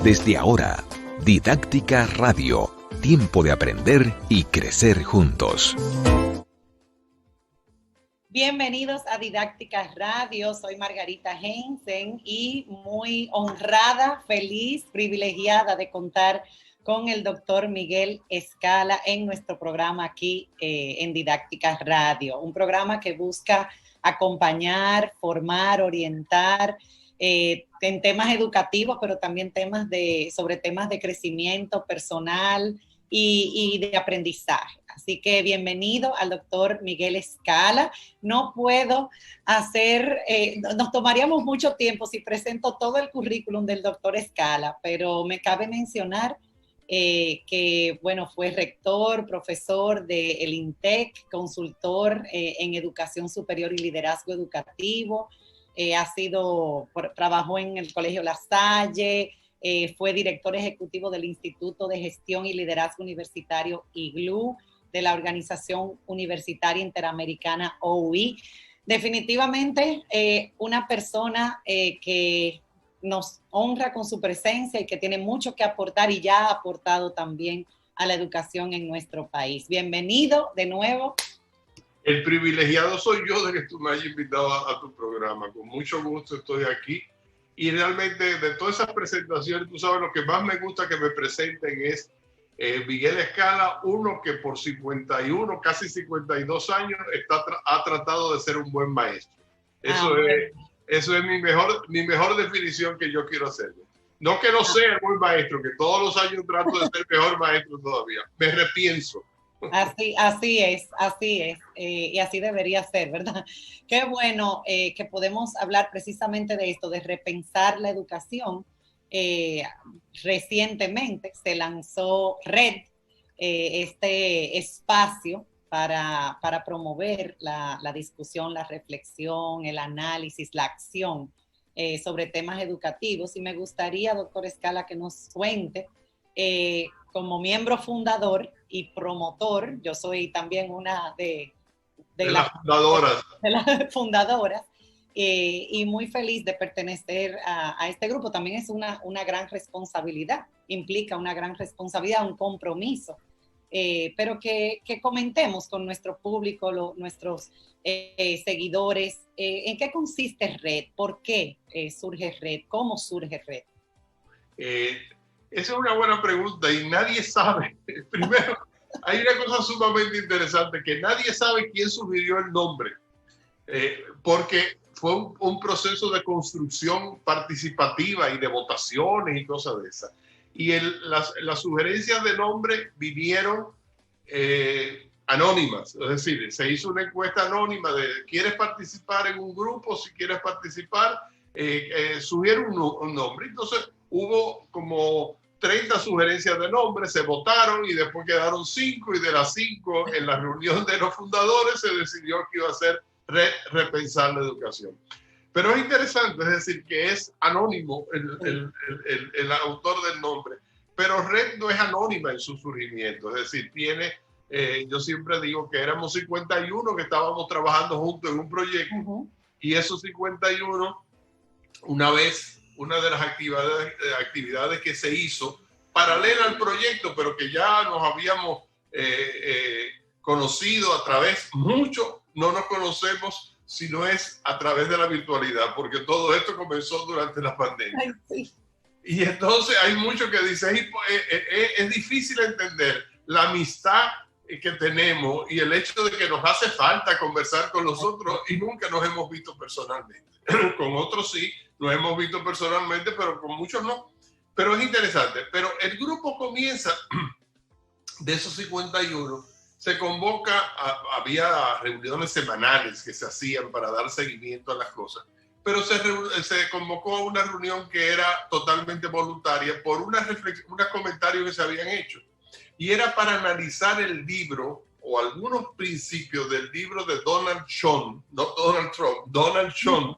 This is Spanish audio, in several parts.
Desde ahora, Didáctica Radio. Tiempo de aprender y crecer juntos. Bienvenidos a Didáctica Radio. Soy Margarita Hensen y muy honrada, feliz, privilegiada de contar con el doctor Miguel Escala en nuestro programa aquí en Didáctica Radio. Un programa que busca acompañar, formar, orientar en temas educativos, pero también sobre temas de crecimiento personal y de aprendizaje. Así que bienvenido al doctor Miguel Escala. No puedo nos tomaríamos mucho tiempo si presento todo el currículum del doctor Escala, pero me cabe mencionar que, bueno, fue rector, profesor del INTEC, consultor en educación superior y liderazgo educativo, trabajó en el Colegio La Salle, fue director ejecutivo del Instituto de Gestión y Liderazgo Universitario IGLU, de la Organización Universitaria Interamericana OUI. Definitivamente una persona que nos honra con su presencia y que tiene mucho que aportar y ya ha aportado también a la educación en nuestro país. Bienvenido de nuevo. El privilegiado soy yo de que tú me hayas invitado a tu programa. Con mucho gusto estoy aquí. Y realmente de todas esas presentaciones, tú sabes, lo que más me gusta que me presenten es Miguel Escala, uno que por 51, casi 52 años ha tratado de ser un buen maestro. Eso es mi mejor definición que yo quiero hacer. No que no sea buen maestro, que todos los años trato de ser mejor maestro todavía. Me repienso. Así es, y así debería ser, ¿verdad? Qué bueno que podemos hablar precisamente de esto, de repensar la educación. Recientemente se lanzó RED, este espacio para promover la discusión, la reflexión, el análisis, la acción sobre temas educativos. Y me gustaría, doctor Escala, que nos cuente como miembro fundador y promotor, yo soy también una de las fundadoras, y muy feliz de pertenecer a este grupo. También es una gran responsabilidad, implica una gran responsabilidad, un compromiso, pero que comentemos con nuestro público, nuestros seguidores, en qué consiste RED, por qué surge RED, cómo surge RED. Esa es una buena pregunta y nadie sabe. Primero, hay una cosa sumamente interesante, que nadie sabe quién sugirió el nombre, porque fue un proceso de construcción participativa y de votaciones y cosas de esas. Y las sugerencias de nombre vinieron anónimas, es decir, se hizo una encuesta anónima de ¿quieres participar en un grupo? Si quieres participar, sugiere un nombre. Entonces hubo como 30 sugerencias de nombres, se votaron y después quedaron 5, y de las 5 en la reunión de los fundadores se decidió que iba a ser repensar la educación. Pero es interesante, es decir, que es anónimo el autor del nombre, pero RED no es anónima en su surgimiento, es decir, tiene, yo siempre digo que éramos 51 que estábamos trabajando juntos en un proyecto, y esos 51, una de las actividades que se hizo paralela al proyecto, pero que ya nos habíamos conocido a través, mucho no nos conocemos si no es a través de la virtualidad, porque todo esto comenzó durante la pandemia. Ay, sí. Y entonces hay mucho que dice, es difícil entender la amistad que tenemos y el hecho de que nos hace falta conversar con los otros y nunca nos hemos visto personalmente. Con otros sí, nos hemos visto personalmente, pero con muchos no. Pero es interesante. Pero el grupo comienza, de esos 51, se convoca, había reuniones semanales que se hacían para dar seguimiento a las cosas, pero se convocó a una reunión que era totalmente voluntaria por unos comentarios que se habían hecho. Y era para analizar el libro o algunos principios del libro de Donald Trump, no Donald Trump, Donald Trump,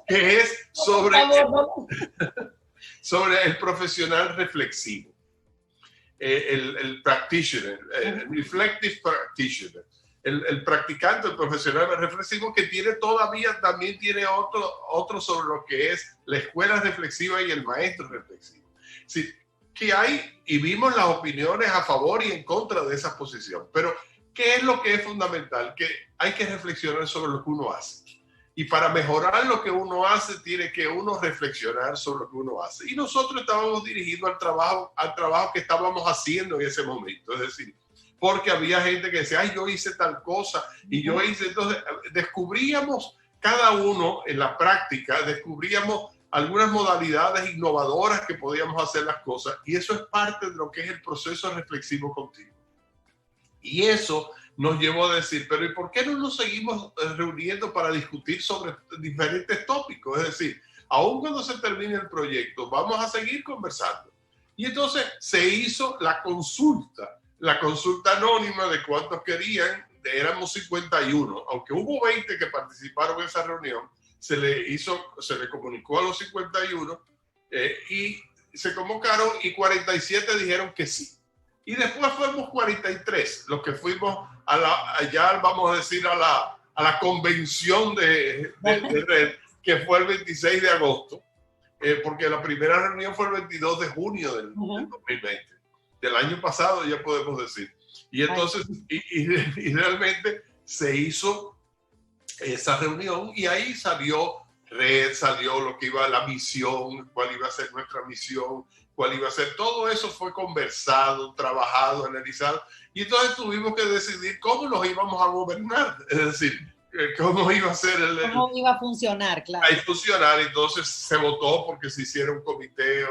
que es sobre el profesional reflexivo, el practitioner, el reflective practitioner, el practicante, el profesional reflexivo, que también tiene otro sobre lo que es la escuela reflexiva y el maestro reflexivo. Sí, que hay, y vimos las opiniones a favor y en contra de esa posición, pero ¿qué es lo que es fundamental? Que hay que reflexionar sobre lo que uno hace. Y para mejorar lo que uno hace, tiene que uno reflexionar sobre lo que uno hace. Y nosotros estábamos dirigidos al trabajo que estábamos haciendo en ese momento. Es decir, porque había gente que decía, ay, yo hice tal cosa, y yo hice, entonces descubríamos cada uno en la práctica, descubríamos algunas modalidades innovadoras que podíamos hacer las cosas, y eso es parte de lo que es el proceso reflexivo continuo. Y eso nos llevó a decir, pero ¿y por qué no nos seguimos reuniendo para discutir sobre diferentes tópicos? Es decir, aun cuando se termine el proyecto, vamos a seguir conversando. Y entonces se hizo la consulta anónima de cuántos querían, éramos 51, aunque hubo 20 que participaron en esa reunión, se le comunicó a los 51 y se convocaron y 47 dijeron que sí. Y después fuimos 43 los que fuimos allá, vamos a decir, a la convención de red, que fue el 26 de agosto, porque la primera reunión fue el 22 de junio del 2020, del año pasado, ya podemos decir. Y entonces, y realmente se hizo esa reunión y ahí salió red, salió lo que iba a la misión, cuál iba a ser nuestra misión, cuál iba a ser, todo eso fue conversado, trabajado, analizado, y entonces tuvimos que decidir cómo nos íbamos a gobernar, es decir, cómo iba a ser cómo iba a funcionar, claro. A funcionar. Entonces se votó porque se hiciera un comité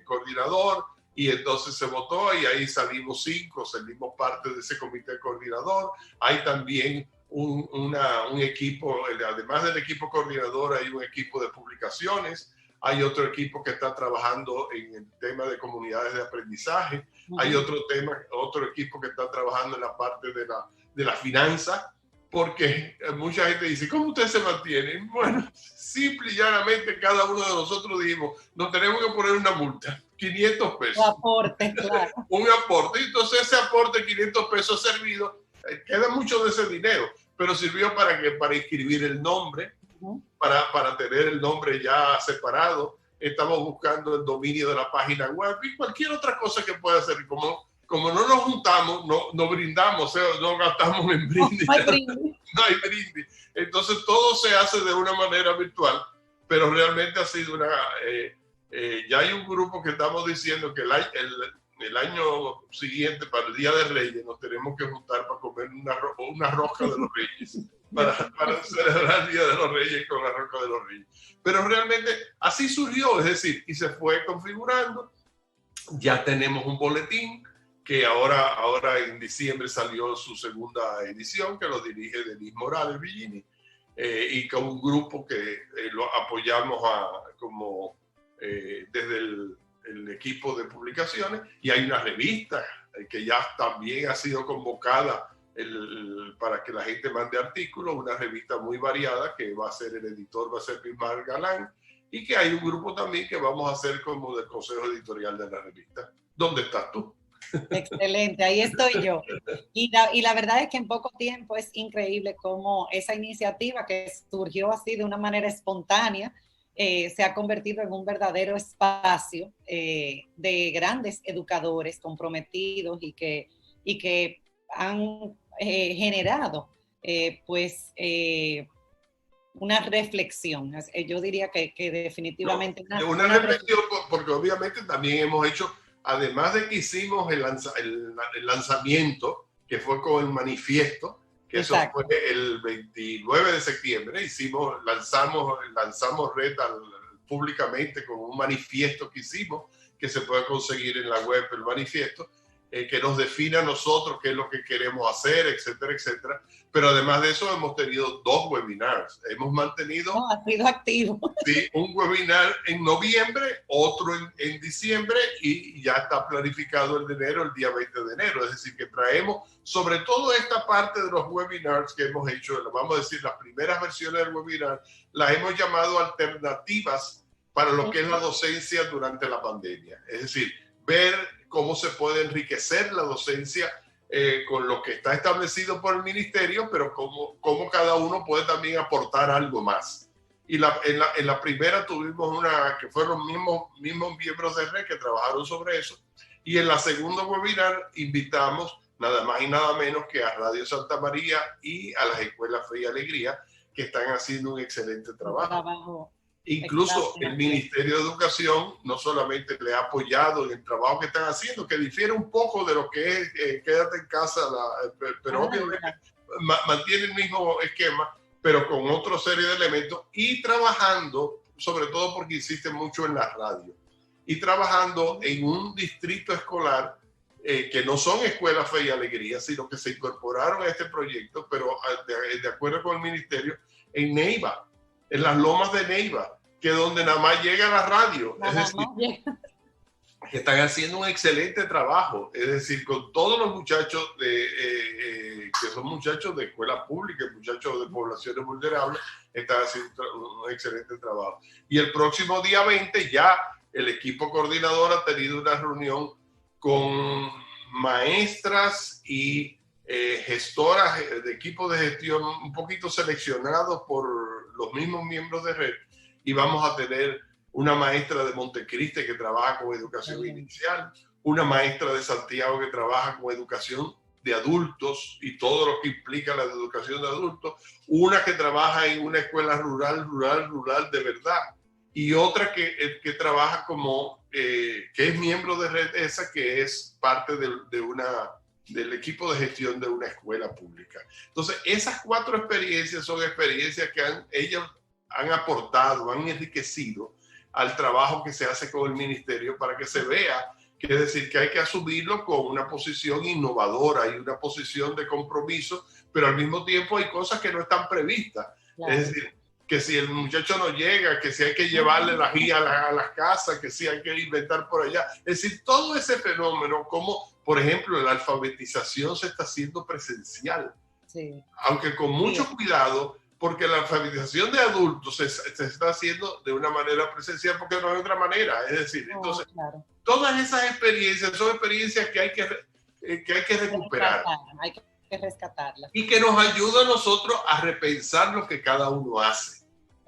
coordinador, y entonces se votó y ahí salimos 5, salimos parte de ese comité coordinador. Hay también un equipo, además del equipo coordinador, hay un equipo de publicaciones, hay otro equipo que está trabajando en el tema de comunidades de aprendizaje, hay otro equipo que está trabajando en la parte de la finanza, porque mucha gente dice, ¿cómo ustedes se mantienen? Bueno, simple y llanamente cada uno de nosotros dijimos, nos tenemos que poner una multa, 500 pesos. Un aporte, claro. Un aporte, entonces ese aporte de 500 pesos ha servido, queda mucho de ese dinero, pero sirvió para inscribir el nombre, para tener el nombre ya separado. Estamos buscando el dominio de la página web y cualquier otra cosa que pueda hacer. Como no nos juntamos, no brindamos, o sea, no gastamos en brindis. No hay brindis. Entonces todo se hace de una manera virtual, pero realmente ha sido ya hay un grupo que estamos diciendo que el año siguiente, para el Día de Reyes, nos tenemos que juntar para comer una rosca de los Reyes, para celebrar el Día de los Reyes con la rosca de los Reyes. Pero realmente así surgió, es decir, y se fue configurando. Ya tenemos un boletín que ahora en diciembre salió su segunda edición, que lo dirige Denise Morales Villini, y con un grupo que lo apoyamos desde el equipo de publicaciones, y hay una revista que ya también ha sido convocada para que la gente mande artículos, una revista muy variada que va a ser, el editor va a ser Bismar Galán, y que hay un grupo también que vamos a hacer como del consejo editorial de la revista. ¿Dónde estás tú? Excelente, ahí estoy yo. Y la verdad es que en poco tiempo es increíble cómo esa iniciativa que surgió así de una manera espontánea se ha convertido en un verdadero espacio de grandes educadores comprometidos y que han generado una reflexión. Yo diría que definitivamente... Una reflexión, porque obviamente también hemos hecho, además de que hicimos el lanzamiento, que fue con el manifiesto, que exacto, eso fue el 29 de septiembre, lanzamos red públicamente con un manifiesto que hicimos, que se puede conseguir en la web, el manifiesto, que nos define a nosotros qué es lo que queremos hacer, etcétera, etcétera. Pero además de eso hemos tenido 2 webinars. Hemos mantenido... ha sido activo. Sí, un webinar en noviembre, otro en diciembre, y ya está planificado el de enero, el día 20 de enero. Es decir, que traemos sobre todo esta parte de los webinars que hemos hecho, vamos a decir, las primeras versiones del webinar, las hemos llamado alternativas para lo que es la docencia durante la pandemia. Es decir, ver cómo se puede enriquecer la docencia con lo que está establecido por el ministerio, pero cómo cada uno puede también aportar algo más. En la primera tuvimos una que fueron los mismos miembros de red que trabajaron sobre eso. Y en la segunda webinar invitamos nada más y nada menos que a Radio Santa María y a las escuelas Fe y Alegría, que están haciendo un excelente trabajo. Incluso el Ministerio de Educación no solamente le ha apoyado en el trabajo que están haciendo, que difiere un poco de lo que es quédate en casa, pero obviamente mantiene el mismo esquema, pero con otra serie de elementos y trabajando, sobre todo porque insisten mucho en la radio, y trabajando en un distrito escolar que no son escuelas Fe y Alegría, sino que se incorporaron a este proyecto, pero de acuerdo con el ministerio, en Neiva, en las lomas de Neiva, que es donde nada más llega la radio. Es decir, que están haciendo un excelente trabajo, es decir, con todos los muchachos que son muchachos de escuela pública, muchachos de poblaciones vulnerables, están haciendo un excelente trabajo. Y el próximo día 20 ya el equipo coordinador ha tenido una reunión con maestras y gestoras de equipos de gestión un poquito seleccionados por los mismos miembros de red, y vamos a tener una maestra de Montecristi que trabaja con educación inicial, una maestra de Santiago que trabaja con educación de adultos y todo lo que implica la educación de adultos, una que trabaja en una escuela rural de verdad, y otra que trabaja como, que es miembro de red esa, que es parte del equipo de gestión de una escuela pública. Entonces, esas 4 experiencias son experiencias que ellos han aportado, han enriquecido al trabajo que se hace con el ministerio para que se vea, que es decir, que hay que asumirlo con una posición innovadora y una posición de compromiso, pero al mismo tiempo hay cosas que no están previstas. Claro. Es decir, que si el muchacho no llega, que si hay que llevarle la guía a las casas, que si hay que inventar por allá. Es decir, todo ese fenómeno, como por ejemplo la alfabetización se está haciendo presencial, sí, aunque con mucho cuidado, porque la alfabetización de adultos se está haciendo de una manera presencial porque no hay otra manera. Es decir, entonces, claro, todas esas experiencias son experiencias que hay que recuperar. Hay que rescatarlas. Y que nos ayuda a nosotros a repensar lo que cada uno hace.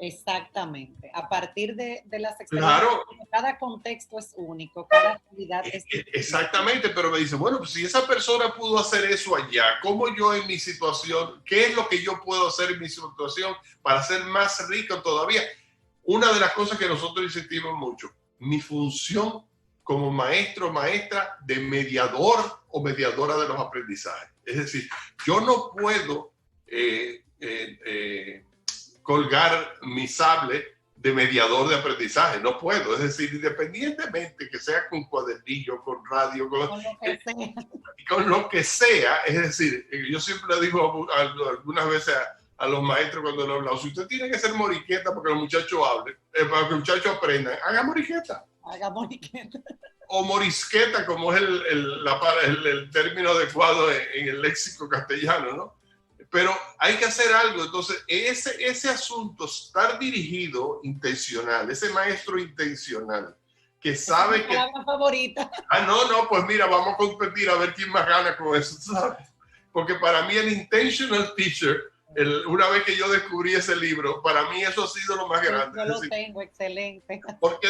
Exactamente. A partir de las experiencias, claro, cada contexto es único, cada actividad es exactamente, pero me dice, bueno, pues si esa persona pudo hacer eso allá, ¿cómo yo en mi situación, qué es lo que yo puedo hacer en mi situación para ser más rico todavía? Una de las cosas que nosotros insistimos mucho, mi función como maestro o maestra de mediador o mediadora de los aprendizajes. Es decir, yo no puedo colgar mi sable de mediador de aprendizaje, no puedo. Es decir, independientemente que sea con cuadernillo, con radio, con lo que sea, es decir, yo siempre le digo algunas veces a los maestros cuando lo hablamos, si usted tiene que ser moriqueta para que los muchachos hablen, para que los muchachos aprendan, haga moriqueta. Haga moriqueta. O morisqueta, como es el término adecuado en el léxico castellano, ¿no? Pero hay que hacer algo. Entonces, ese asunto, estar dirigido intencional, ese maestro intencional, que sabe que... ¿Es mi favorita? No, pues mira, vamos a competir a ver quién más gana con eso, ¿sabes? Porque para mí el intentional teacher, una vez que yo descubrí ese libro, para mí eso ha sido lo más grande. Yo lo tengo, excelente. Porque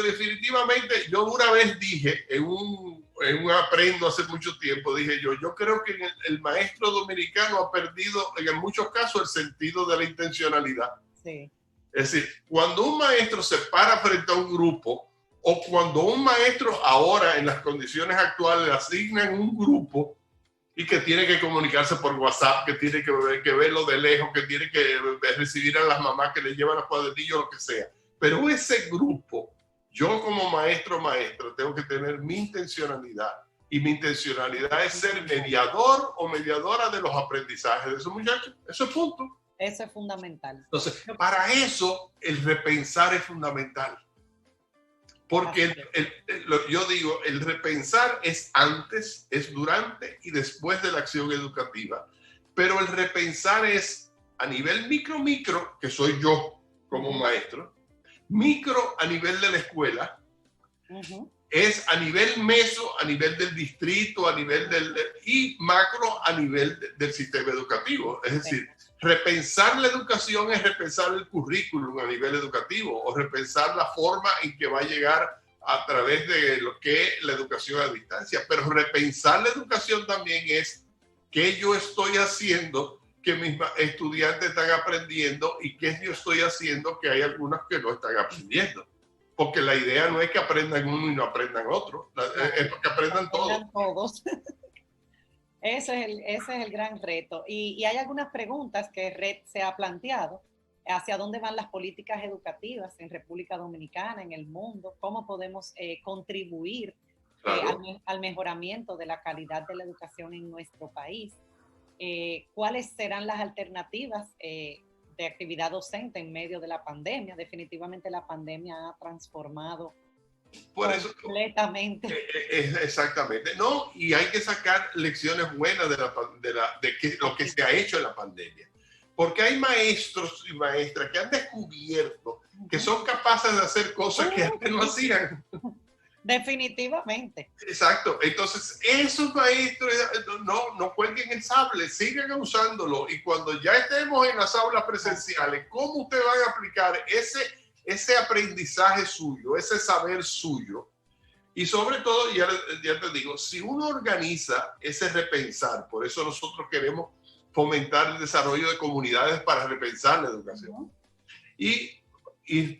definitivamente yo una vez dije, en un aprendo hace mucho tiempo, dije yo creo que el maestro dominicano ha perdido en muchos casos el sentido de la intencionalidad. Sí. Es decir, cuando un maestro se para frente a un grupo, o cuando un maestro ahora en las condiciones actuales le asignan un grupo, y que tiene que comunicarse por WhatsApp, que tiene que verlo de lejos, que tiene que recibir a las mamás que le llevan los cuadernillos, lo que sea. Pero ese grupo, yo como maestro o maestra, tengo que tener mi intencionalidad. Y mi intencionalidad es ser mediador o mediadora de los aprendizajes de esos muchachos. Eso es punto. Eso es fundamental. Entonces, para eso, el repensar es fundamental. Porque yo digo, el repensar es antes, es durante y después de la acción educativa. Pero el repensar es a nivel micro, que soy yo como maestro, micro a nivel de la escuela, es a nivel meso, a nivel del distrito, a nivel y macro a nivel del sistema educativo. Es decir, repensar la educación es repensar el currículum a nivel educativo o repensar la forma en que va a llegar a través de lo que es la educación a distancia. Pero repensar la educación también es qué yo estoy haciendo que mis estudiantes están aprendiendo y qué yo estoy haciendo que hay algunos que no están aprendiendo. Porque la idea no es que aprendan uno y no aprendan otro, es que aprendan todos. Ese es el gran reto. Y hay algunas preguntas que Red se ha planteado. ¿Hacia dónde van las políticas educativas en República Dominicana, en el mundo? ¿Cómo podemos contribuir al mejoramiento de la calidad de la educación en nuestro país? ¿Cuáles serán las alternativas de actividad docente en medio de la pandemia? Definitivamente la pandemia ha transformado por eso, completamente. Exactamente. No, y hay que sacar lecciones buenas de lo que se ha hecho en la pandemia. Porque hay maestros y maestras que han descubierto que son capaces de hacer cosas que antes no hacían. Definitivamente. Exacto. Entonces, esos maestros no cuelguen el sable, sigan usándolo. Y cuando ya estemos en las aulas presenciales, ¿cómo ustedes van a aplicar ese aprendizaje suyo, ese saber suyo? Y sobre todo, ya te digo, si uno organiza ese repensar, por eso nosotros queremos fomentar el desarrollo de comunidades para repensar la educación. Y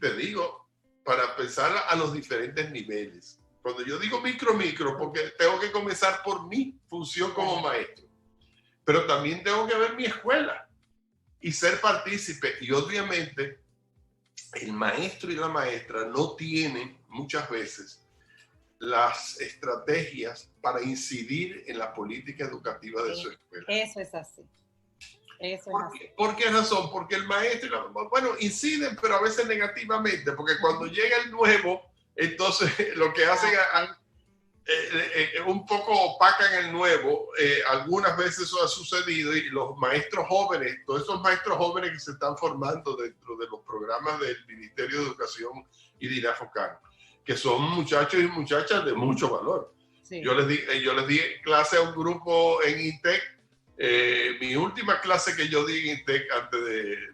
te digo, para pensar a los diferentes niveles. Cuando yo digo micro, porque tengo que comenzar por mi función como maestro. Pero también tengo que ver mi escuela y ser partícipe. Y obviamente, el maestro y la maestra no tienen muchas veces las estrategias para incidir en la política educativa de su escuela. Eso es así. ¿Por qué razón? Porque el maestro, bueno, inciden, pero a veces negativamente, porque cuando llega el nuevo, entonces lo que hacen un poco opacan el nuevo. Algunas veces eso ha sucedido y los maestros jóvenes, todos esos maestros jóvenes que se están formando dentro de los programas del Ministerio de Educación y de INAFOCAN, que son muchachos y muchachas de mucho valor. Sí. Yo les di clase a un grupo en INTEC. Mi última clase que yo di en INTEC antes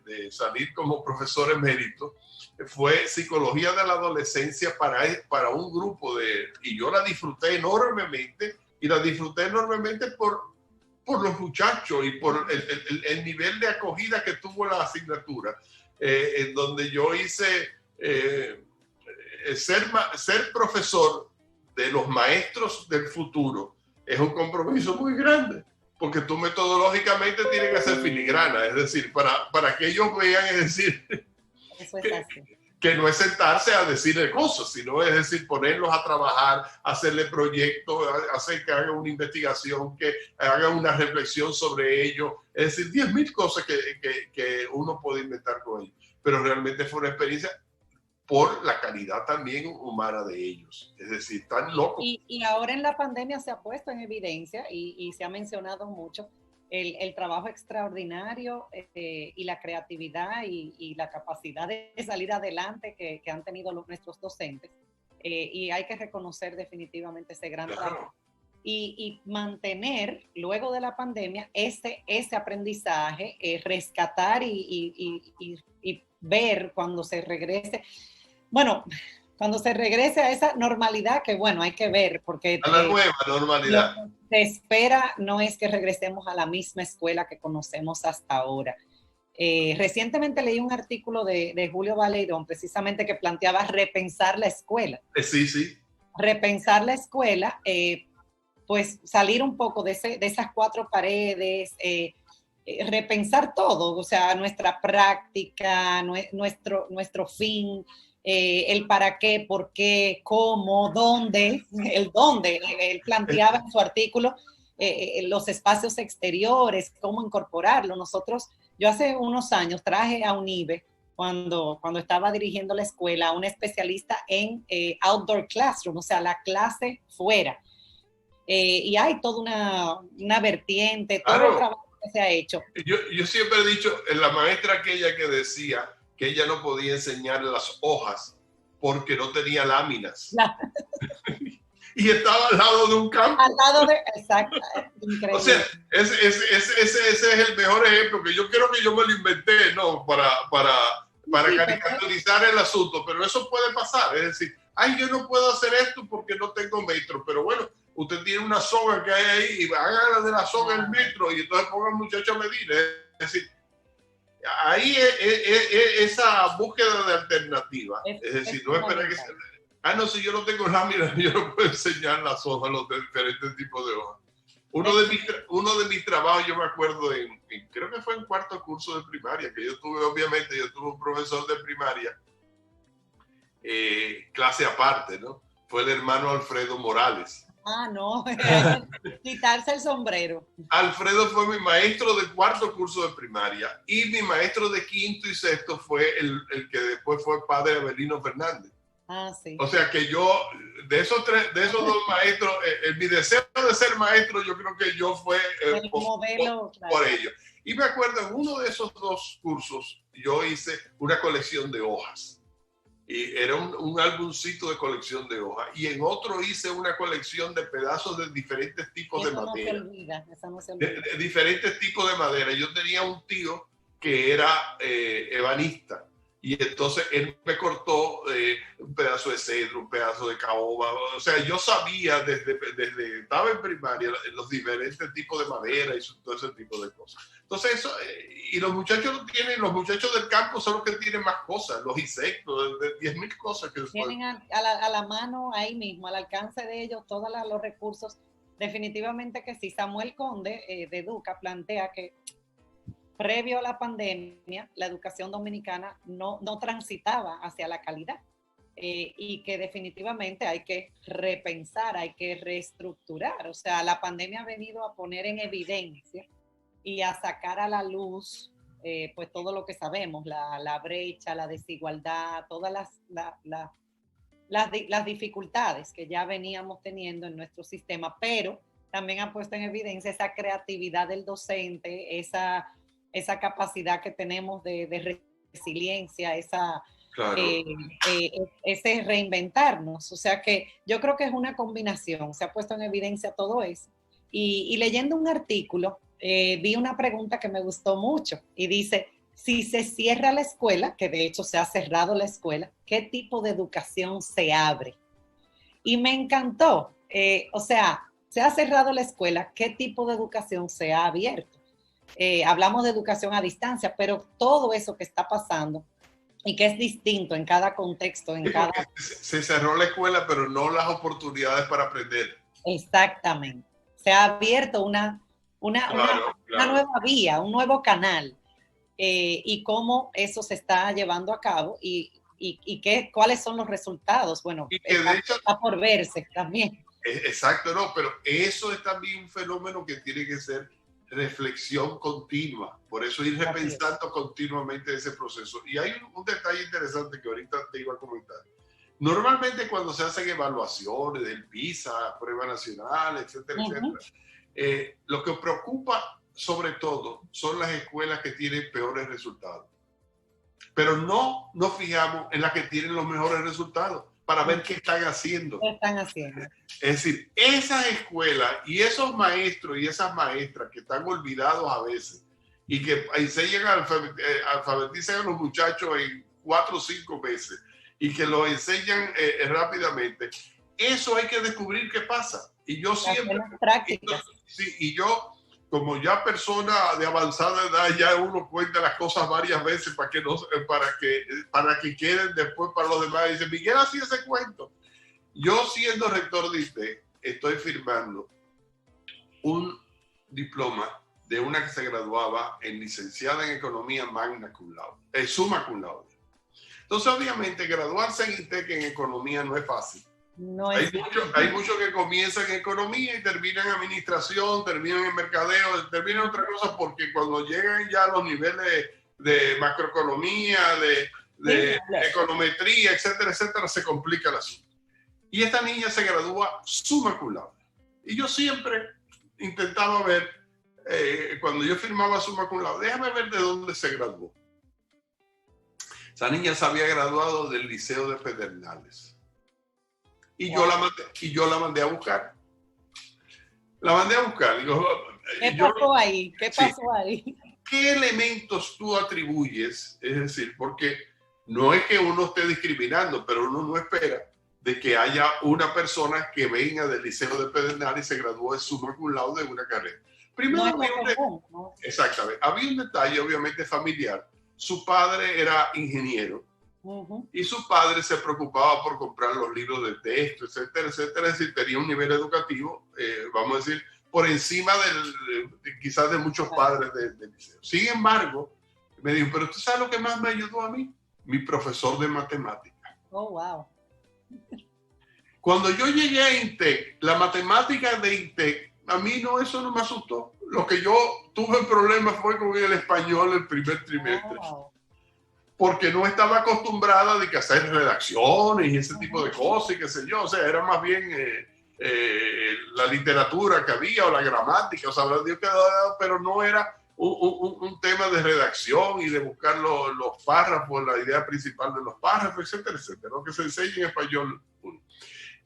de salir como profesor emérito fue psicología de la adolescencia para un grupo y yo la disfruté enormemente y la disfruté enormemente por los muchachos y por el nivel de acogida que tuvo la asignatura, en donde yo hice ser profesor de los maestros del futuro es un compromiso muy grande. Porque tú metodológicamente tienes que hacer filigrana, es decir, para que ellos vean, es decir, eso es así. Que no es sentarse a decirle cosas, sino es decir, ponerlos a trabajar, hacerle proyectos, hacer que hagan una investigación, que hagan una reflexión sobre ello, es decir, 10.000 cosas que uno puede inventar con ellos, pero realmente fue una experiencia por la calidad también humana de ellos. Es decir, tan locos. Y ahora en la pandemia se ha puesto en evidencia y se ha mencionado mucho el trabajo extraordinario y la creatividad y la capacidad de salir adelante que han tenido nuestros docentes. Y hay que reconocer definitivamente ese gran trabajo. Y mantener luego de la pandemia ese aprendizaje, rescatar y ver cuando se regrese. Bueno, cuando se regrese a esa normalidad, que bueno, hay que ver, porque a la nueva normalidad. Lo que se espera no es que regresemos a la misma escuela que conocemos hasta ahora. Recientemente leí un artículo de Julio Valerón, precisamente, que planteaba repensar la escuela. Sí. Repensar la escuela, pues salir un poco de esas cuatro paredes, repensar todo, o sea, nuestra práctica, nuestro fin, el para qué, por qué, cómo, dónde, el dónde. Él planteaba en su artículo los espacios exteriores, cómo incorporarlo. Yo hace unos años traje a UNIBE, cuando estaba dirigiendo la escuela, a un especialista en outdoor classroom, o sea, la clase fuera. Y hay toda una vertiente, todo el trabajo que se ha hecho. Yo siempre he dicho, la maestra aquella que decía que ella no podía enseñar las hojas porque no tenía láminas. y estaba al lado de un campo. Al lado de, exacto, increíble. O sea, ese es el mejor ejemplo, que yo creo que yo me lo inventé, ¿no? Para Sí, caricaturizar el asunto, pero eso puede pasar. Es decir, ay, yo no puedo hacer esto porque no tengo metro, pero bueno, usted tiene una soga que hay ahí y haga de la soga el metro y entonces ponga al muchacho a medir. Es decir, ahí esa búsqueda de alternativa. Es decir, no esperar que se... Ah, no, si yo no tengo lámina, yo no puedo enseñar las hojas, los diferentes tipos de hojas. Uno de mis trabajos, yo me acuerdo, creo que fue en cuarto curso de primaria, que yo tuve un profesor de primaria, clase aparte, ¿no? Fue el hermano Alfredo Morales. Ah, no, quitarse el sombrero. Alfredo fue mi maestro de cuarto curso de primaria y mi maestro de quinto y sexto fue el que después fue padre Avelino Fernández. Ah, sí. O sea que yo, de esos dos maestros, mi deseo de ser maestro, yo creo que yo fue el modelo, por ellos. Y me acuerdo, en uno de esos dos cursos, yo hice una colección de hojas. Y era un álbumcito de colección de hojas. Y en otro hice una colección de pedazos de diferentes tipos de madera. No se olvida. De diferentes tipos de madera. Yo tenía un tío que era ebanista. Y entonces él me cortó un pedazo de cedro, un pedazo de caoba. O sea, yo sabía desde estaba en primaria los diferentes tipos de madera y todo ese tipo de cosas. Entonces eso, y los muchachos del campo son los que tienen más cosas, los insectos, de 10.000 cosas que tienen a la mano ahí mismo, al alcance de ellos, todos los recursos. Definitivamente que sí. Samuel Conde de Educa plantea que previo a la pandemia, la educación dominicana no transitaba hacia la calidad y que definitivamente hay que repensar, hay que reestructurar. O sea, la pandemia ha venido a poner en evidencia y a sacar a la luz pues todo lo que sabemos, la brecha, la desigualdad, todas las dificultades que ya veníamos teniendo en nuestro sistema, pero también ha puesto en evidencia esa creatividad del docente, esa capacidad que tenemos de resiliencia, claro. Ese reinventarnos. O sea que yo creo que es una combinación, se ha puesto en evidencia todo eso. Y leyendo un artículo, vi una pregunta que me gustó mucho y dice, si se cierra la escuela, que de hecho se ha cerrado la escuela, ¿qué tipo de educación se abre? Y me encantó. O sea, se ha cerrado la escuela, ¿qué tipo de educación se ha abierto? Hablamos de educación a distancia, pero todo eso que está pasando y que es distinto en cada contexto, Se cerró la escuela, pero no las oportunidades para aprender. Exactamente. Se ha abierto una nueva vía, un nuevo canal y cómo eso se está llevando a cabo y cuáles son los resultados. Bueno, y que de hecho, está por verse también. Exacto, no, pero eso es también un fenómeno que tiene que ser reflexión continua, por eso ir repensando continuamente ese proceso. Y hay un detalle interesante que ahorita te iba a comentar. Normalmente cuando se hacen evaluaciones del PISA, prueba nacional, etcétera, etcétera, lo que preocupa sobre todo son las escuelas que tienen peores resultados. Pero no nos fijamos en las que tienen los mejores resultados para ver qué están haciendo. ¿Qué están haciendo? Es decir, esas escuelas y esos maestros y esas maestras que están olvidados a veces y que enseñan alfabetizan a los muchachos en 4 o 5 meses y que los enseñan rápidamente, eso hay que descubrir qué pasa. Y yo siempre... Y yo, como ya persona de avanzada edad, ya uno cuenta las cosas varias veces para que queden después para los demás. Dice, Miguel hacía ese cuento. Yo, siendo rector de ISTE, estoy firmando un diploma de una que se graduaba en licenciada en economía magna cum laude, summa cum laude. Entonces, obviamente, graduarse en ISTE en economía no es fácil. No hay muchos que comienzan en economía y terminan en administración, terminan en mercadeo, terminan en otra cosa, porque cuando llegan ya a los niveles de macroeconomía, de econometría, etcétera, etcétera, se complica el asunto. Y esta niña se gradúa summa cum laude. Y yo siempre intentaba ver, cuando yo firmaba summa cum laude, déjame ver de dónde se graduó. Esa niña se había graduado del Liceo de Pedernales. Y Wow. yo la mandé a buscar. La mandé a buscar. Digo, ¿Qué pasó ahí? ¿Qué sí. pasó ahí? ¿Qué elementos tú atribuyes? Es decir, porque no es que uno esté discriminando, pero uno no espera de que haya una persona que venga del Liceo de Pedernales y se graduó de summa cum laude de una carrera. Primero, No es lo común, ¿no? exactamente. Había un detalle, obviamente, familiar. Su padre era ingeniero y su padre se preocupaba por comprar los libros de texto, etcétera, etcétera. Es decir, tenía un nivel educativo, vamos a decir, por encima quizás de muchos padres del liceo. Sin embargo, me dijo, pero ¿tú sabes lo que más me ayudó a mí? Mi profesor de matemáticas. Oh, wow. Cuando yo llegué a INTEC, la matemática de INTEC, a mí eso no me asustó. Lo que yo tuve problemas fue con el español el primer trimestre. Wow. Porque no estaba acostumbrada de que hacer redacciones y ese tipo de cosas y qué sé yo. O sea, era más bien la literatura que había o la gramática, o sea, pero no era un tema de redacción y de buscar los párrafos, la idea principal de los párrafos, etcétera, etcétera, lo que se enseña en español.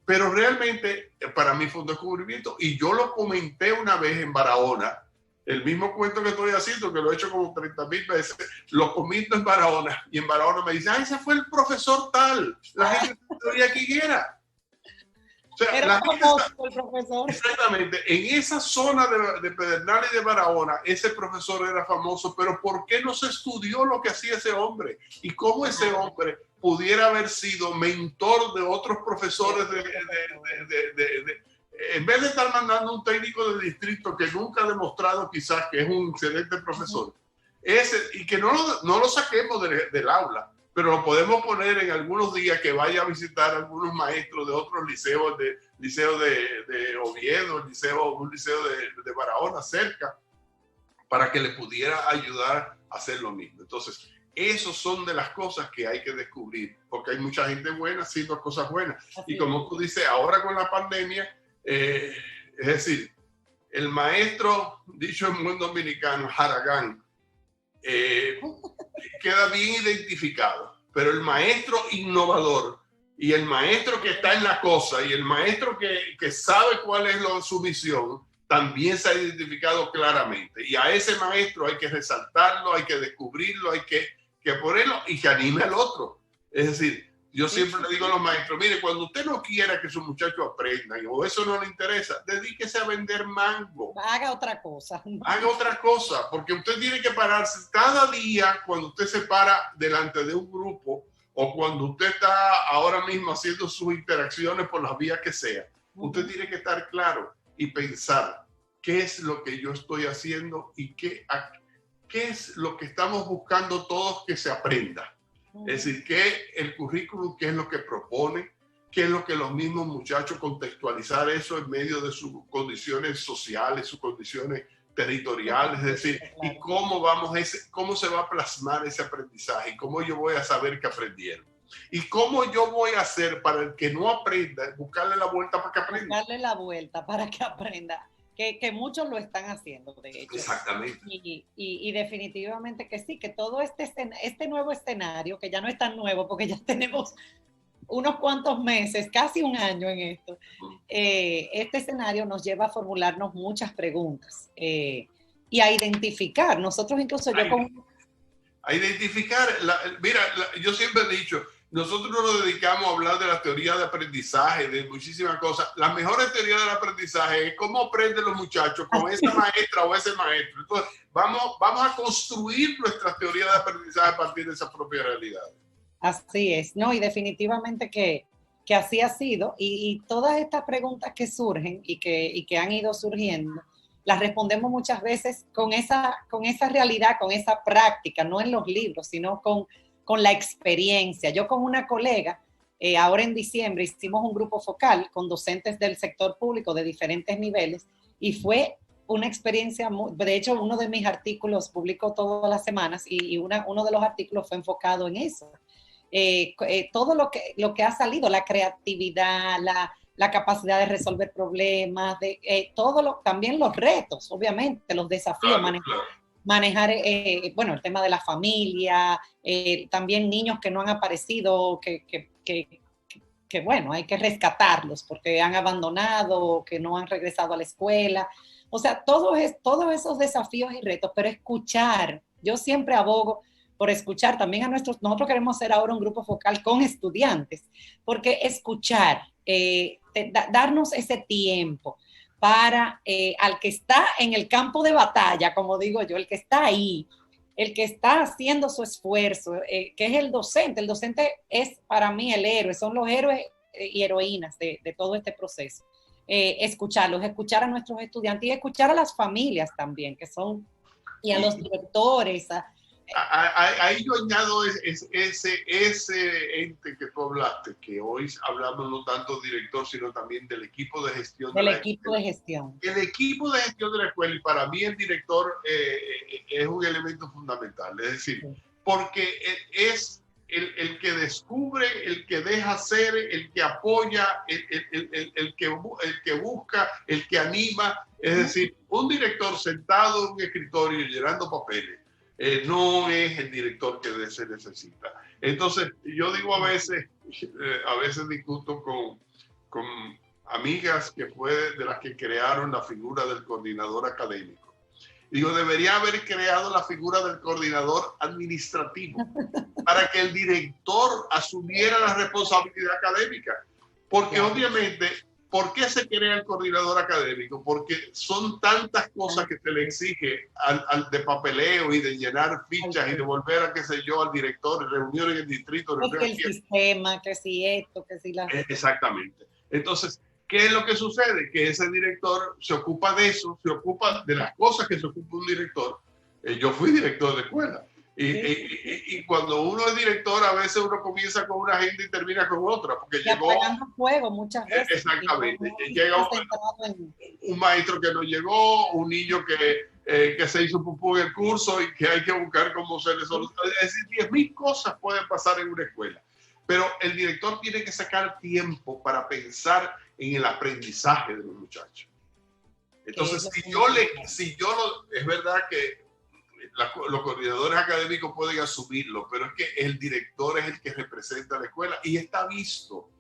Pero realmente para mí fue un descubrimiento y yo lo comenté una vez en Barahona, el mismo cuento que estoy haciendo, que lo he hecho como 30,000 veces, lo comento en Barahona y en Barahona me dice, ese fue el profesor tal, la gente no sabía quién era. O sea, Era famoso el profesor. Exactamente, en esa zona de Pedernales y de Barahona, ese profesor era famoso, pero ¿por qué no se estudió lo que hacía ese hombre? Y cómo ese hombre pudiera haber sido mentor de otros profesores en vez de estar mandando un técnico de distrito que nunca ha demostrado quizás que es un excelente profesor, y que no lo saquemos del aula, pero lo podemos poner en algunos días que vaya a visitar algunos maestros de otros liceos, liceo de Oviedo, un liceo de Barahona cerca, para que le pudiera ayudar a hacer lo mismo. Entonces, esos son de las cosas que hay que descubrir, porque hay mucha gente buena haciendo cosas buenas. Y como tú dices, ahora con la pandemia, es decir, el maestro, dicho en buen dominicano, Haragán, queda bien identificado, pero el maestro innovador y el maestro que está en la cosa y el maestro que sabe cuál es su misión también se ha identificado claramente, y a ese maestro hay que resaltarlo, hay que descubrirlo, hay que ponerlo y que anime al otro. Es decir, yo siempre le digo a los maestros, mire, cuando usted no quiera que sus muchachos aprendan o eso no le interesa, dedíquese a vender mango. Haga otra cosa. Haga otra cosa, porque usted tiene que pararse cada día cuando usted se para delante de un grupo o cuando usted está ahora mismo haciendo sus interacciones por las vías que sea. Usted tiene que estar claro y pensar qué es lo que yo estoy haciendo y qué es lo que estamos buscando todos que se aprenda. Es decir, que el currículum, qué es lo que propone, qué es lo que los mismos muchachos contextualizar eso en medio de sus condiciones sociales, sus condiciones territoriales, es decir, y cómo se va a plasmar ese aprendizaje, y cómo yo voy a saber que aprendieron. Y cómo yo voy a hacer para el que no aprenda, buscarle la vuelta para que aprenda. Buscarle la vuelta para que aprenda. Que muchos lo están haciendo, de hecho. Exactamente. Y definitivamente que sí, que todo este nuevo escenario, que ya no es tan nuevo, porque ya tenemos unos cuantos meses, casi un año en esto, este escenario nos lleva a formularnos muchas preguntas y a identificar. Nosotros incluso a identificar, yo siempre he dicho, nosotros nos dedicamos a hablar de la teoría de aprendizaje, de muchísimas cosas. La mejor teoría del aprendizaje es cómo aprenden los muchachos con esa maestra o ese maestro. Entonces, vamos a construir nuestra teoría de aprendizaje a partir de esa propia realidad. Así es, ¿no? Y definitivamente que así ha sido. Y todas estas preguntas que surgen y que han ido surgiendo, las respondemos muchas veces con esa realidad, con esa práctica, no en los libros, sino con la experiencia. Yo con una colega, ahora en diciembre, hicimos un grupo focal con docentes del sector público de diferentes niveles y fue una experiencia, de hecho uno de mis artículos publico todas las semanas y uno de los artículos fue enfocado en eso. Todo lo que ha salido, la creatividad, la capacidad de resolver problemas, también los retos, obviamente, los desafíos, manejar el tema de la familia, también niños que no han aparecido, que bueno, hay que rescatarlos porque han abandonado, que no han regresado a la escuela. O sea, todos esos desafíos y retos, pero escuchar, yo siempre abogo por escuchar también nosotros queremos hacer ahora un grupo focal con estudiantes, porque escuchar, darnos ese tiempo para al que está en el campo de batalla, como digo yo, el que está ahí, el que está haciendo su esfuerzo, que es el docente. El docente es para mí el héroe, son los héroes y heroínas de todo este proceso. Escuchar a nuestros estudiantes y escuchar a las familias también, que son, y a los directores. Ahí yo añado ese ente que tú hablaste, que hoy hablamos no tanto director, sino también del equipo de gestión. Del equipo de gestión. El equipo de gestión de la escuela, y para mí el director es un elemento fundamental, es decir, porque es el que descubre, el que deja ser, el que apoya, el que busca, el que anima. Es decir, un director sentado en un escritorio llenando papeles no es el director que se necesita. Entonces, yo digo a veces discuto con amigas que fue de las que crearon la figura del coordinador académico. Digo, debería haber creado la figura del coordinador administrativo para que el director asumiera la responsabilidad académica. Porque obviamente, ¿por qué se crea el coordinador académico? Porque son tantas cosas que se le exige al de papeleo y de llenar fichas y de volver a, qué sé yo, al director, reuniones en el distrito. Que el sistema, que si esto, que si la... Exactamente. Entonces, ¿qué es lo que sucede? Que ese director se ocupa de eso, se ocupa de las cosas que se ocupa un director. Yo fui director de escuela. Y cuando uno es director, a veces uno comienza con una agenda y termina con otra, porque llegó fuego muchas veces. Exactamente. Llega un maestro que no llegó, un niño que se hizo pupú en el curso y que hay que buscar cómo se le soluciona. Es decir, 10.000 cosas pueden pasar en una escuela. Pero el director tiene que sacar tiempo para pensar en el aprendizaje de los muchachos. Entonces, es verdad que los coordinadores académicos pueden asumirlo, pero es que el director es el que representa a la escuela y está visto.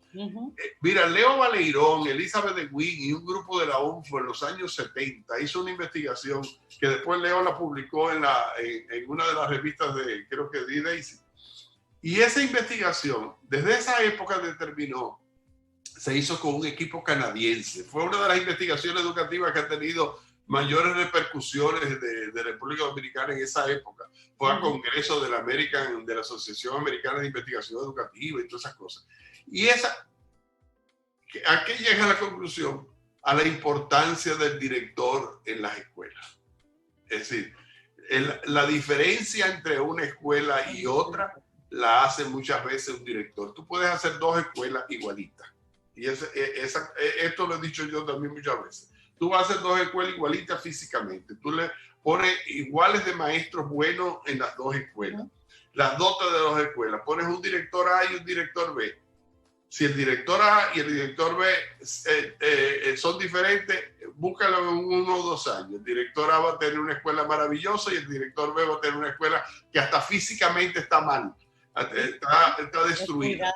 Mira, Leo Valeirón, Elizabeth de Wynn y un grupo de la UNFO en los años 70 hizo una investigación que después Leo la publicó en una de las revistas de, creo que de Daisy. Y esa investigación, desde esa época determinó, se hizo con un equipo canadiense. Fue una de las investigaciones educativas que ha tenido mayores repercusiones de República Dominicana en esa época. Fue al Congreso de la Asociación Americana de Investigación Educativa y todas esas cosas. Y ¿a qué llega la conclusión? A la importancia del director en las escuelas. Es decir, la diferencia entre una escuela y otra la hace muchas veces un director. Tú puedes hacer dos escuelas igualitas. Y esto lo he dicho yo también muchas veces. Tú vas a hacer dos escuelas igualitas físicamente. Tú le pones iguales de maestros buenos en las dos escuelas. Las dotas de las escuelas. Pones un director A y un director B. Si el director A y el director B son diferentes, búscalo en 1 o 2 años. El director A va a tener una escuela maravillosa y el director B va a tener una escuela que hasta físicamente está mal. Está destruida.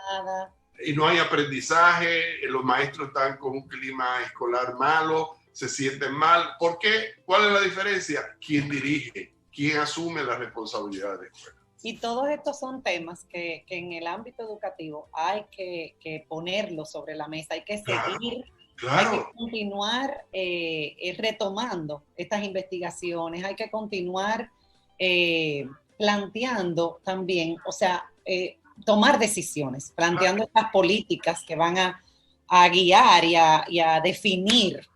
Y no hay aprendizaje, los maestros están con un clima escolar malo, se sienten mal. ¿Por qué? ¿Cuál es la diferencia? ¿Quién dirige? ¿Quién asume la responsabilidad de la escuela? Y todos estos son temas que en el ámbito educativo hay que ponerlos sobre la mesa, hay que seguir, hay que continuar retomando estas investigaciones, hay que continuar planteando también, o sea, tomar decisiones, planteando estas políticas que van a guiar y a definir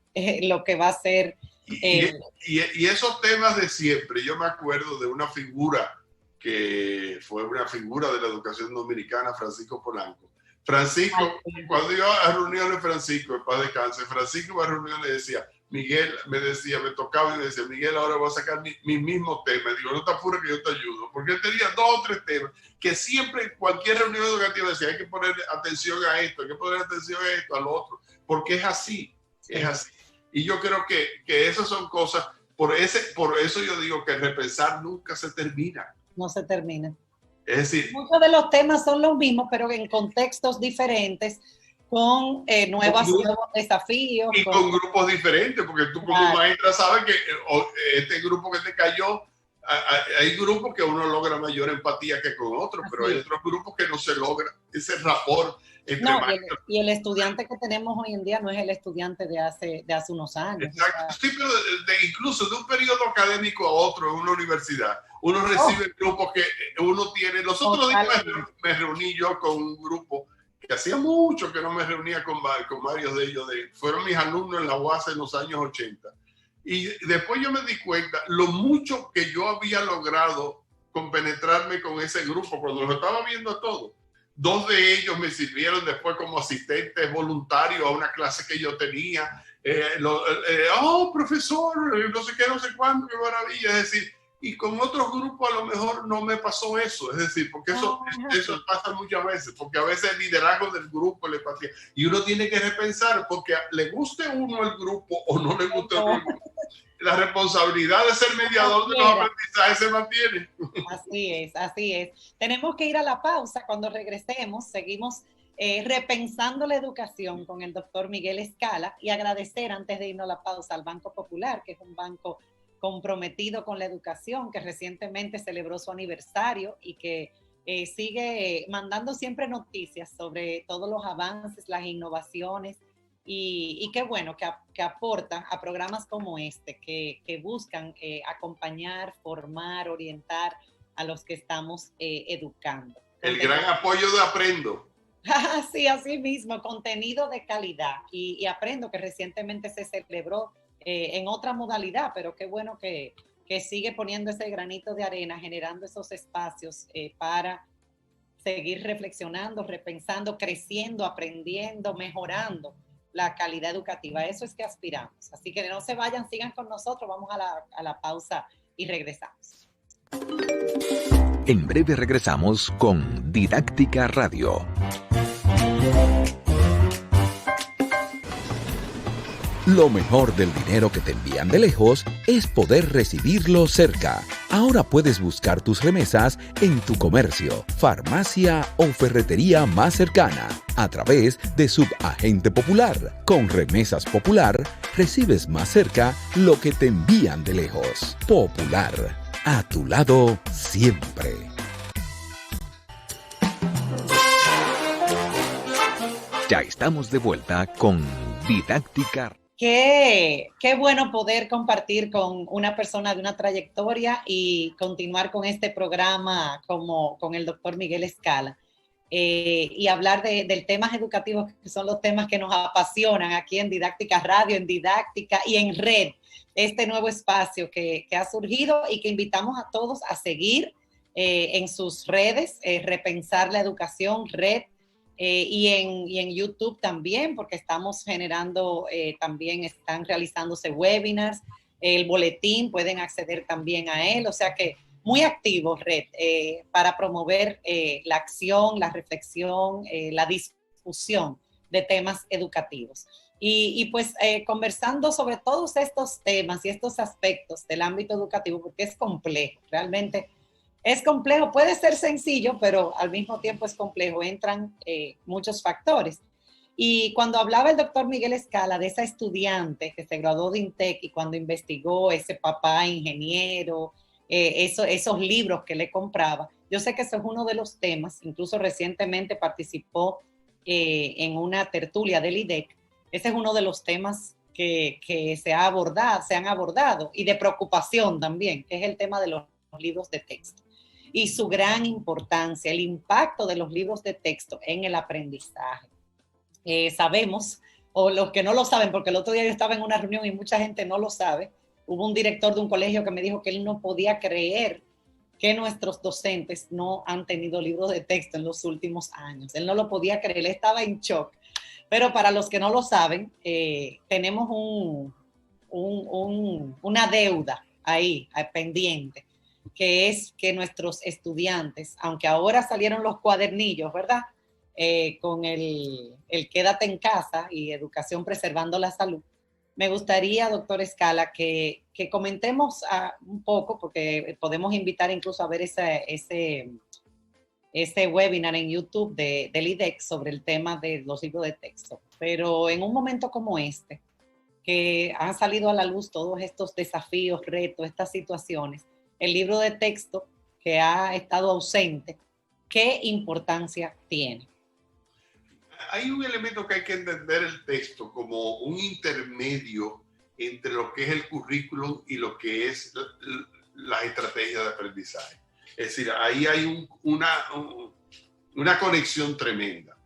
lo que va a ser. Y esos temas de siempre, yo me acuerdo de una figura que fue una figura de la educación dominicana, Francisco Polanco. Francisco, cuando iba a reuniones, Francisco, en paz descanse, Francisco iba a reuniones y decía, Miguel me decía, me tocaba y me decía, Miguel, ahora voy a sacar mi mismo tema. Digo, no te apures que yo te ayudo. Porque él tenía 2 o 3 temas que siempre en cualquier reunión educativa decía, hay que poner atención a esto, hay que poner atención a esto, a lo otro. Porque es así, es así. Y yo creo que esas son cosas, por eso yo digo que el repensar nunca se termina. No se termina. Es decir, muchos de los temas son los mismos, pero en contextos diferentes. con nuevos desafíos. Y con grupos diferentes, porque tú como maestra sabes que este grupo que te cayó, hay grupos que uno logra mayor empatía que con otros, pero hay otros grupos que no se logra ese rapport entre maestros. Y el estudiante que tenemos hoy en día no es el estudiante de hace unos años. Exacto, sí, pero incluso de un periodo académico a otro en una universidad, uno recibe grupos que uno tiene. Los otros días me reuní yo con un grupo que hacía mucho que no me reunía con varios de ellos. Fueron mis alumnos en la UAS en los años 80. Y después yo me di cuenta lo mucho que yo había logrado compenetrarme con ese grupo cuando los estaba viendo a todos. 2 de ellos me sirvieron después como asistentes voluntarios a una clase que yo tenía. Profesor, no sé qué, no sé cuándo, qué maravilla. Es decir, y con otros grupos a lo mejor no me pasó eso. Es decir, porque eso pasa muchas veces, porque a veces el liderazgo del grupo, la empatía, y uno tiene que repensar, porque le guste uno el grupo o no le guste uno el grupo. La responsabilidad de ser mediador de los aprendizajes se mantiene. Así es. Tenemos que ir a la pausa. Cuando regresemos, seguimos repensando la educación con el doctor Miguel Escala, y agradecer antes de irnos a la pausa al Banco Popular, que es un banco comprometido con la educación, que recientemente celebró su aniversario y que sigue mandando siempre noticias sobre todos los avances, las innovaciones, y qué bueno que aportan a programas como este, que buscan acompañar, formar, orientar a los que estamos educando. El gran apoyo de Aprendo. Sí, así mismo, contenido de calidad. Y Aprendo, que recientemente se celebró en otra modalidad, pero qué bueno que sigue poniendo ese granito de arena, generando esos espacios para seguir reflexionando, repensando, creciendo, aprendiendo, mejorando la calidad educativa. Eso es que aspiramos. Así que no se vayan, sigan con nosotros. Vamos a la pausa y regresamos. En breve regresamos con Didáctica Radio. Lo mejor del dinero que te envían de lejos es poder recibirlo cerca. Ahora puedes buscar tus remesas en tu comercio, farmacia o ferretería más cercana a través de Subagente Popular. Con Remesas Popular recibes más cerca lo que te envían de lejos. Popular, a tu lado siempre. Ya estamos de vuelta con Didáctica. Qué bueno poder compartir con una persona de una trayectoria y continuar con este programa como con el doctor Miguel Escala y hablar de temas educativos, que son los temas que nos apasionan aquí en Didáctica Radio, en Didáctica y en Red, este nuevo espacio que ha surgido y que invitamos a todos a seguir en sus redes, Repensar la Educación, Red. Y en YouTube también, porque estamos generando, también están realizándose webinars, el boletín, pueden acceder también a él, o sea que muy activo, Red, para promover la acción, la reflexión, la discusión de temas educativos. Y pues conversando sobre todos estos temas y estos aspectos del ámbito educativo, porque es complejo, realmente es complejo, puede ser sencillo, pero al mismo tiempo es complejo, entran muchos factores. Y cuando hablaba el doctor Miguel Escala de esa estudiante que se graduó de INTEC y cuando investigó ese papá ingeniero, esos libros que le compraba, yo sé que eso es uno de los temas, incluso recientemente participó en una tertulia del IDEC, ese es uno de los temas que se han abordado y de preocupación también, que es el tema de los libros de texto y su gran importancia, el impacto de los libros de texto en el aprendizaje. Sabemos, o los que no lo saben, porque el otro día yo estaba en una reunión y mucha gente no lo sabe, hubo un director de un colegio que me dijo que él no podía creer que nuestros docentes no han tenido libros de texto en los últimos años. Él no lo podía creer, él estaba en shock. Pero para los que no lo saben, tenemos una deuda ahí, pendiente, que es que nuestros estudiantes, aunque ahora salieron los cuadernillos, ¿verdad? Con el quédate en casa y educación preservando la salud, me gustaría, doctor Escala, que comentemos un poco, porque podemos invitar incluso a ver ese webinar en YouTube del IDEX sobre el tema de los libros de texto. Pero en un momento como este, que han salido a la luz todos estos desafíos, retos, estas situaciones, el libro de texto que ha estado ausente, ¿qué importancia tiene? Hay un elemento que hay que entender el texto como un intermedio entre lo que es el currículum y lo que es la estrategia de aprendizaje. Es decir, ahí hay una conexión tremenda.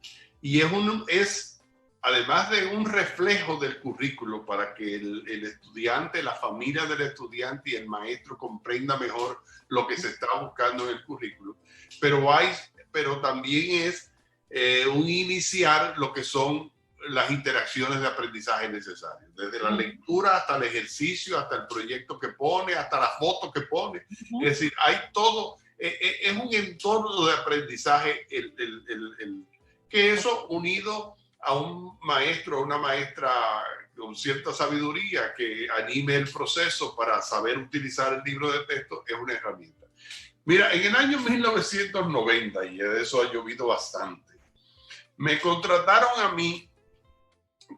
Y es, además de un reflejo del currículo para que el estudiante, la familia del estudiante y el maestro comprenda mejor lo que se está buscando en el currículo, pero también es un iniciar lo que son las interacciones de aprendizaje necesarias, desde la lectura hasta el ejercicio, hasta el proyecto que pone, hasta las fotos que pone. Es decir, hay todo, es un entorno de aprendizaje que eso unido a un maestro o una maestra con cierta sabiduría que anime el proceso para saber utilizar el libro de texto es una herramienta. Mira, en el año 1990, y de eso ha llovido bastante, me contrataron a mí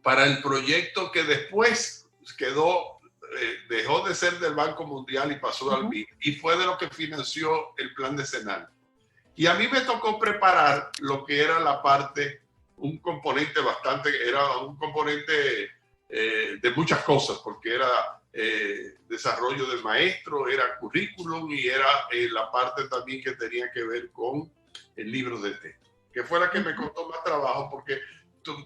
para el proyecto que después dejó de ser del Banco Mundial y pasó al BID, y fue de lo que financió el plan decenal. Y a mí me tocó preparar lo que era la parte, un componente de muchas cosas, porque era desarrollo del maestro, era currículum y era la parte también que tenía que ver con el libro de texto, que fue la que me costó más trabajo, porque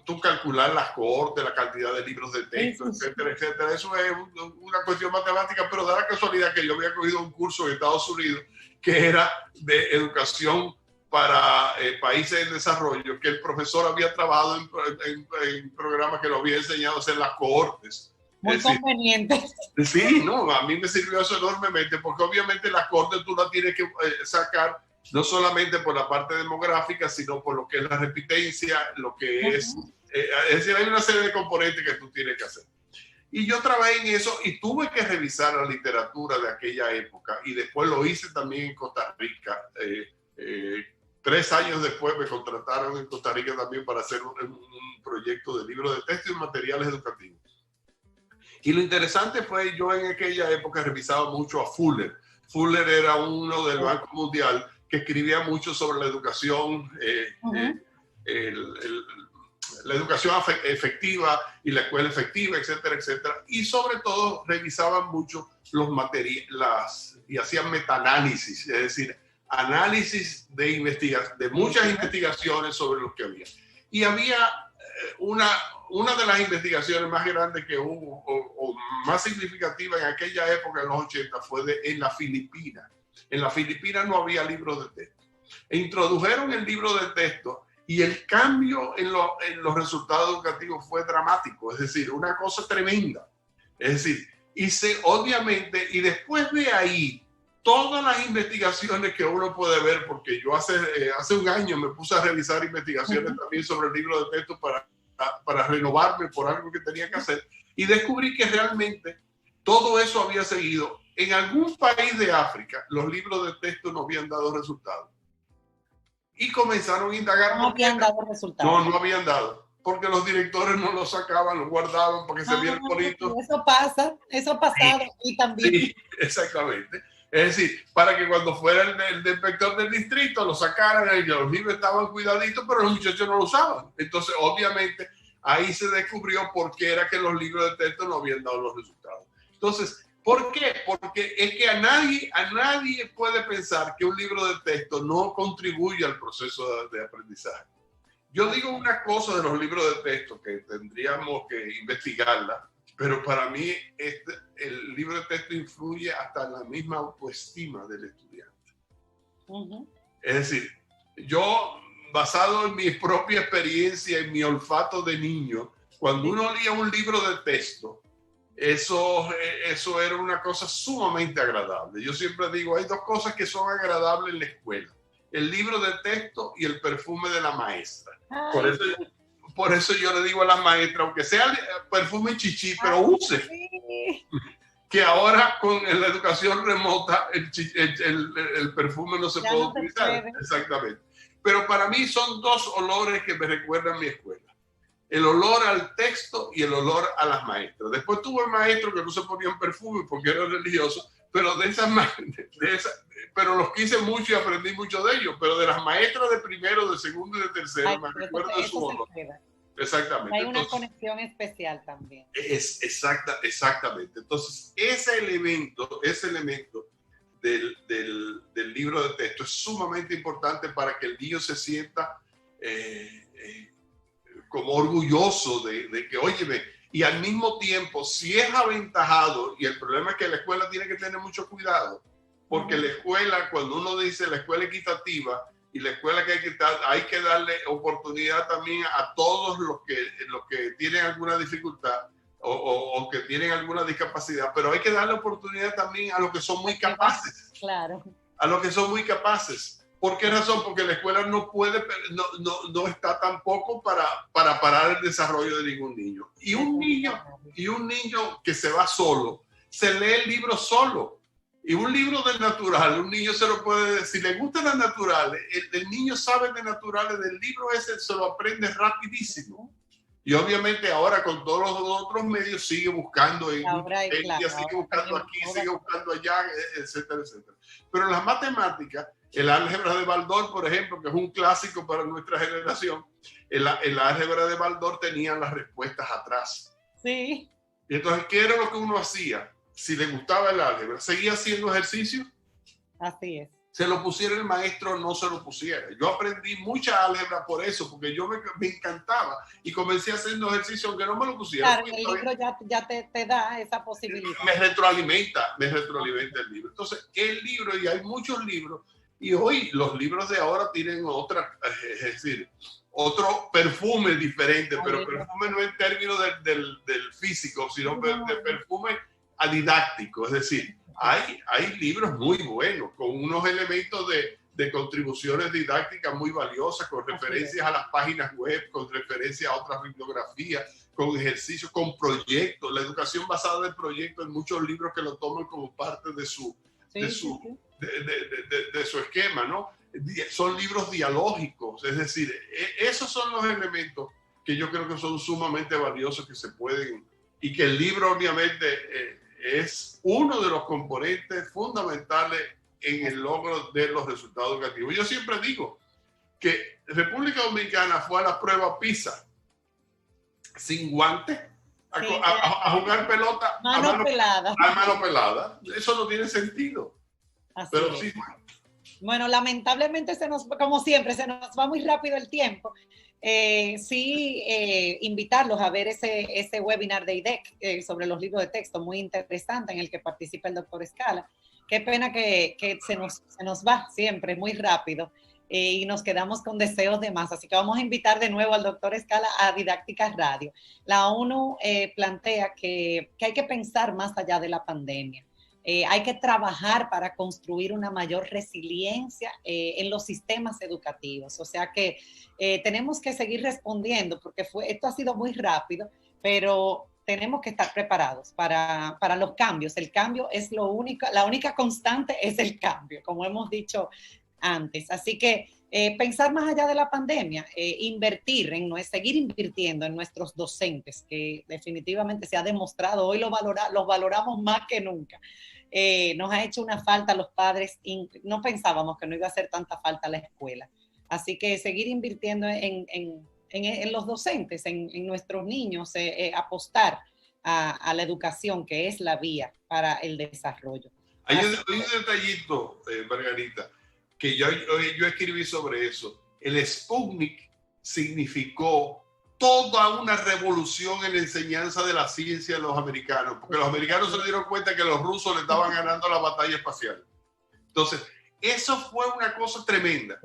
tú calcular las cohortes, la cantidad de libros de texto, etcétera, etcétera, eso es una cuestión matemática, pero da la casualidad que yo había cogido un curso en Estados Unidos que era de educación para países en desarrollo, que el profesor había trabajado en programas que lo había enseñado a hacer las cohortes. Muy conveniente. Sí, no, a mí me sirvió eso enormemente, porque obviamente las cohortes tú las tienes que sacar no solamente por la parte demográfica, sino por lo que es la repitencia, lo que es decir, hay una serie de componentes que tú tienes que hacer. Y yo trabajé en eso y tuve que revisar la literatura de aquella época, y después lo hice también en Costa Rica. 3 años después me contrataron en Costa Rica también para hacer un proyecto de libros de texto y materiales educativos. Y lo interesante fue, yo en aquella época revisaba mucho a Fuller. Fuller era uno del Banco Mundial que escribía mucho sobre la educación, la educación efectiva y la escuela efectiva, etcétera, etcétera. Y sobre todo revisaban mucho los materiales y hacían metaanálisis, es decir, análisis de muchas investigaciones sobre lo que había. Y había una de las investigaciones más grandes que hubo, o más significativa en aquella época, en los 80, fue en las Filipinas. En las Filipinas no había libros de texto. E introdujeron el libro de texto y el cambio en los resultados educativos fue dramático, es decir, una cosa tremenda. Es decir, obviamente, y después de ahí, todas las investigaciones que uno puede ver, porque yo hace un año me puse a revisar investigaciones también sobre el libro de texto para renovarme por algo que tenía que hacer, y descubrí que realmente todo eso había seguido. En algún país de África, los libros de texto no habían dado resultados. Y comenzaron a indagar. No habían dado resultados. No habían dado. Porque los directores no los sacaban, los guardaban para que se vieran bonitos. Eso pasa, eso ha pasado aquí también. Sí, exactamente. Es decir, para que cuando fuera el inspector del distrito lo sacaran, y los libros estaban cuidaditos, pero los muchachos no lo usaban. Entonces, obviamente, ahí se descubrió por qué era que los libros de texto no habían dado los resultados. Entonces, ¿por qué? Porque es que a nadie puede pensar que un libro de texto no contribuye al proceso de aprendizaje. Yo digo una cosa de los libros de texto que tendríamos que investigarla, pero para mí el libro de texto influye hasta en la misma autoestima del estudiante. Es decir, yo, basado en mi propia experiencia, en mi olfato de niño, cuando uno leía un libro de texto, eso era una cosa sumamente agradable. Yo siempre digo, hay 2 cosas que son agradables en la escuela: el libro de texto y el perfume de la maestra. Por eso yo le digo a la maestra, aunque sea perfume chichi, pero use. Sí. Que ahora con la educación remota el perfume no se puede utilizar. Exactamente. Pero para mí son dos olores que me recuerdan mi escuela. El olor al texto y el olor a las maestras. Después tuve maestros que no se ponían perfume porque eran religiosos, pero pero los quise mucho y aprendí mucho de ellos. Pero de las maestras de primero, de segundo y de tercero, me recuerdo de su olor. Exactamente. Hay una conexión especial también. Exactamente. Entonces, ese elemento del libro de texto es sumamente importante para que el niño se sienta como orgulloso de que, óyeme, y al mismo tiempo, si es aventajado, y el problema es que la escuela tiene que tener mucho cuidado, porque la escuela, cuando uno dice la escuela equitativa, y la escuela que hay que darle oportunidad también a todos los que tienen alguna dificultad o que tienen alguna discapacidad, pero hay que darle oportunidad también a los que son muy capaces. Claro. A los que son muy capaces. ¿Por qué razón? Porque la escuela no está tampoco para parar el desarrollo de ningún niño. Y un niño que se va solo, se lee el libro solo. Y un libro de natural, un niño se lo puede decir, si le gustan las naturales, el niño sabe de naturales, del libro ese se lo aprende rapidísimo. Y obviamente ahora con todos los otros medios sigue buscando, sigue buscando aquí, sigue buscando allá, etcétera, etcétera. Pero las matemáticas, el álgebra de Baldor, por ejemplo, que es un clásico para nuestra generación, el álgebra de Baldor tenía las respuestas atrás. Sí. Y entonces, ¿qué era lo que uno hacía? Si le gustaba el álgebra, ¿seguía haciendo ejercicio? Así es. Se lo pusiera el maestro o no se lo pusiera. Yo aprendí mucha álgebra por eso, porque yo me encantaba y comencé haciendo ejercicio aunque no me lo pusiera. Claro, el libro ya te da esa posibilidad. Me retroalimenta el libro. Entonces, el libro, y hay muchos libros, y hoy los libros de ahora tienen otra, es decir, otro perfume diferente, pero perfume no en términos del físico, sino de perfume didáctico, es decir, hay libros muy buenos, con unos elementos de contribuciones didácticas muy valiosas, con referencias a las páginas web, con referencias a otras bibliografías, con ejercicios, con proyectos. La educación basada en proyectos, en muchos libros que lo toman como parte de su esquema, ¿no? Son libros dialógicos, es decir, esos son los elementos que yo creo que son sumamente valiosos, que se pueden, y que el libro obviamente es uno de los componentes fundamentales en el logro de los resultados educativos. Yo siempre digo que República Dominicana fue a la prueba PISA sin guantes, a jugar pelota a mano pelada. Eso no tiene sentido. Pero sí. Bueno, lamentablemente como siempre, se nos va muy rápido el tiempo. Invitarlos a ver ese webinar de IDEC sobre los libros de texto, muy interesante, en el que participa el doctor Escala. Qué pena que se nos va siempre muy rápido y nos quedamos con deseos de más. Así que vamos a invitar de nuevo al doctor Escala a Didáctica Radio. La ONU plantea que hay que pensar más allá de la pandemia. Hay que trabajar para construir una mayor resiliencia en los sistemas educativos. O sea que tenemos que seguir respondiendo, porque esto ha sido muy rápido, pero tenemos que estar preparados para los cambios. El cambio es la única constante es el cambio, como hemos dicho antes. Así que pensar más allá de la pandemia, seguir invirtiendo en nuestros docentes, que definitivamente se ha demostrado, hoy los valoramos más que nunca. Nos ha hecho una falta a los padres, no pensábamos que no iba a hacer tanta falta a la escuela. Así que seguir invirtiendo en los docentes, en nuestros niños, apostar a la educación, que es la vía para el desarrollo. Hay un detallito, Margarita, que yo escribí sobre eso. El Sputnik significó toda una revolución en la enseñanza de la ciencia de los americanos, porque los americanos se dieron cuenta que los rusos le estaban ganando la batalla espacial. Entonces, eso fue una cosa tremenda.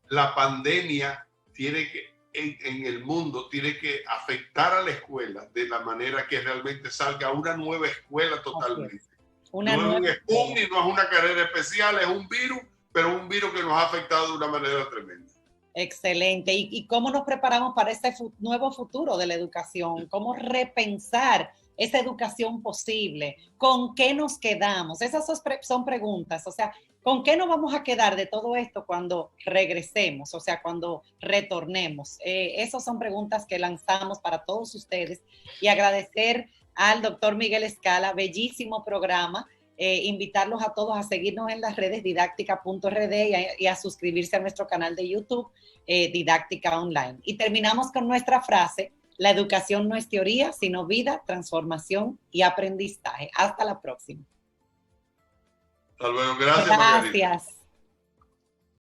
La pandemia en el mundo tiene que afectar a la escuela de la manera que realmente salga una nueva escuela totalmente. No es un Sputnik, no es una carrera especial, es un virus, pero un virus que nos ha afectado de una manera tremenda. Excelente. ¿Y cómo nos preparamos para ese nuevo futuro de la educación? ¿Cómo repensar esa educación posible? ¿Con qué nos quedamos? Esas son preguntas, o sea, ¿con qué nos vamos a quedar de todo esto cuando regresemos? O sea, cuando retornemos. Esas son preguntas que lanzamos para todos ustedes y agradecer al doctor Miguel Escala, bellísimo programa. Invitarlos a todos a seguirnos en las redes didáctica.rd y a suscribirse a nuestro canal de YouTube, Didáctica Online. Y terminamos con nuestra frase: la educación no es teoría, sino vida, transformación y aprendizaje. Hasta la próxima. Hasta luego. Gracias, Margarita. Gracias.